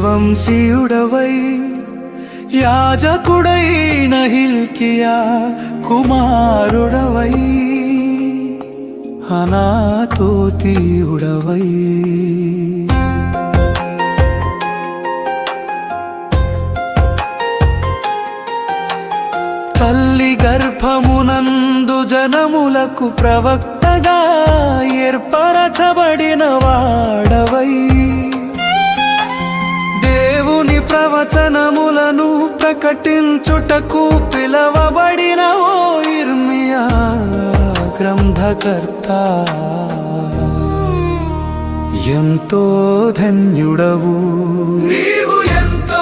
వంశీయుడవై యాజకుడైన హిల్కియా కుమారుడవై అనాతోతీయుడవై తల్లి గర్భమునందు జనములకు ప్రవక్తగా ఏర్పరచబడిన వాడవై దేవుని ప్రవచనములను ప్రకటించుటకు పిలవబడిన ఓ ఇర్మియా గ్రంథకర్త ఎంతో ధన్యుడవు, ఎంతో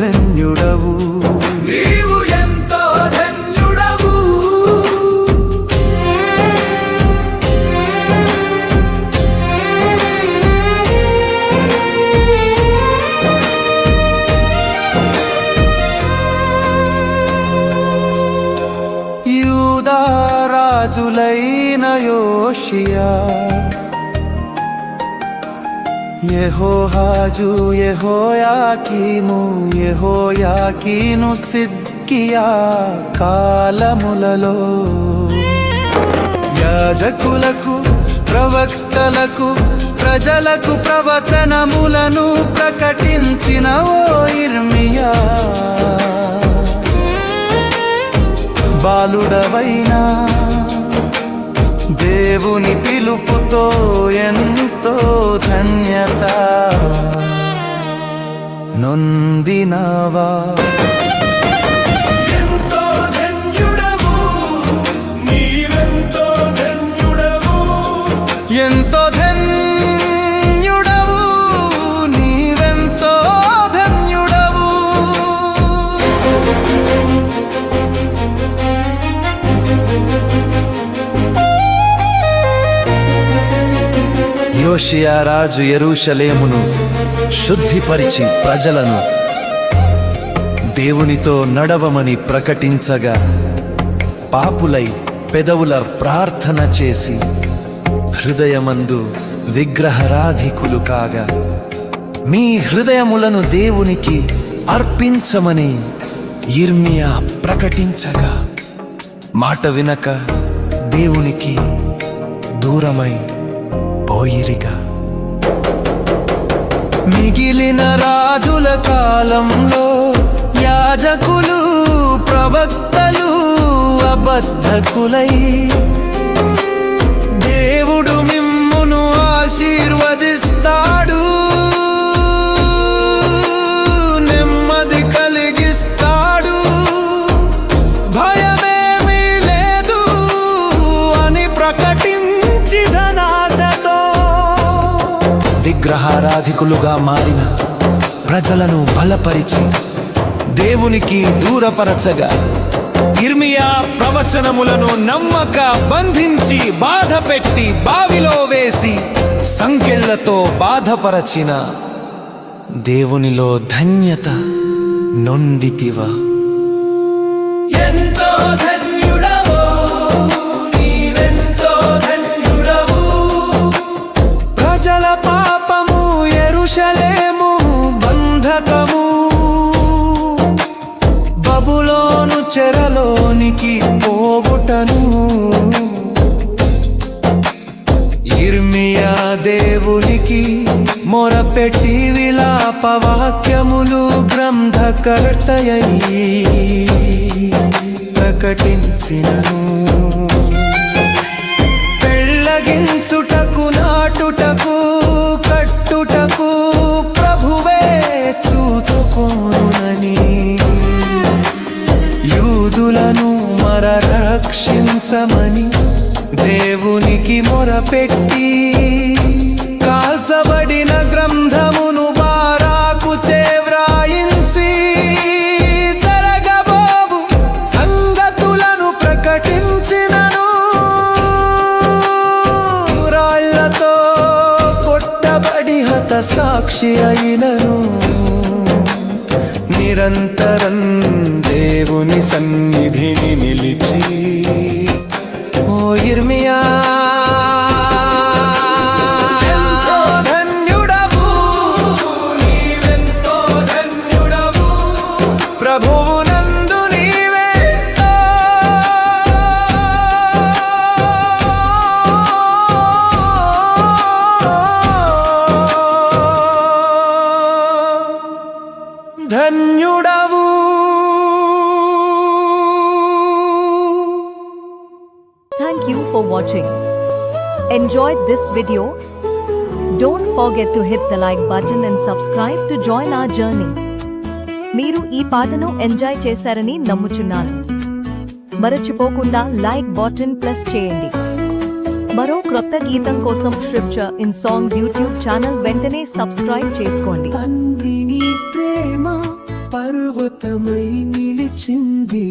ధన్యుడవు, యూదా రాజులైన యోషియా, యెహోహాజు, యెహోయాకీను, సిద్కియా కాలములలో యాజకులకు ప్రవక్తలకు ప్రజలకు ప్రవచనములను ప్రకటించిన ఓ ఇర్మియా బాలుడవైనా దేవుని పిలుపుతో ఎంతో ధన్యత నొందినవా. ఎంతో ధన్యుడవు నీవెంతో ధన్యుడవు, ఎంతో ధన్యుడవు నీవెంతో ధన్యుడవు. యోషియా రాజు యెరూషలేమును శుద్ధిపరిచి ప్రజలను దేవునితో నడవమని ప్రకటించగా పాపులై పెదవుల ప్రార్థన చేసి హృదయమందు విగ్రహారాధికులు కాగా మీ హృదయములను దేవునికి అర్పించమని ఇర్మియా ప్రకటించగా మాట వినక దేవునికి దూరమై పోయిరిగా. మిగిలిన రాజుల కాలంలో యాజకులు ప్రవక్తలు అబద్ధకులై దేవుడు మిమ్మును ఆశీర్వదిస్తాడు, నెమ్మది కలిగిస్తాడు, భయమేమీ లేదు అని ప్రకటించి ధనాశతో విగ్రహారాధికులుగా మారిన ప్రజలను బలపరిచి దేవునికి దూరపరచగా ఇర్మియా ప్రవచనములను నమ్మక బంధించి బాధపెట్టి బావిలో వేసి సంకెళ్లతో బాధపరచిన దేవునిలో ధన్యత నొందితివా. ఎంతో ధన్యుడవు నీవెంతో ధన్యుడవు, ప్రజల పాపము యెరూషలేము బంధకము, బబులోను చెరలోనికి పోవుటను ఇర్మియా దేవునికి మొరపెట్టి విలాప వాక్యములు గ్రంథకర్తయై ప్రకటించినను. పెళ్ళగించుటకు నాటుటకు కట్టుటకు ప్రభువే చూచుకోనునని యూదులను రక్షించమని దేవునికి మొరపెట్టి కాల్చబడిన గ్రంథమును బారాకు చేవ్రాయించి జరగబోవు సంగతులను ప్రకటించినను. రాళ్లతో కొట్టబడి హతసాక్షి అయినను నిరంతరం దేవుని సన్నిధిని నిలిచి ఓ ఇర్మియా ఎంతో for watching. Enjoyed this video? Don't forget to hit the like button and subscribe to join our journey. మీరు ఈ పాటను ఎంజాయ్ చేశారని నమ్ముచున్నాను. మరచిపోకుండా లైక్ బటన్ ప్రెస్ చేయండి. మరో క్రొత్త గీతం కోసం scripture in song YouTube channel వెంటనే సబ్స్క్రైబ్ చేసుకోండి. తండ్రి నీ ప్రేమ పర్వతమై నిలిచింది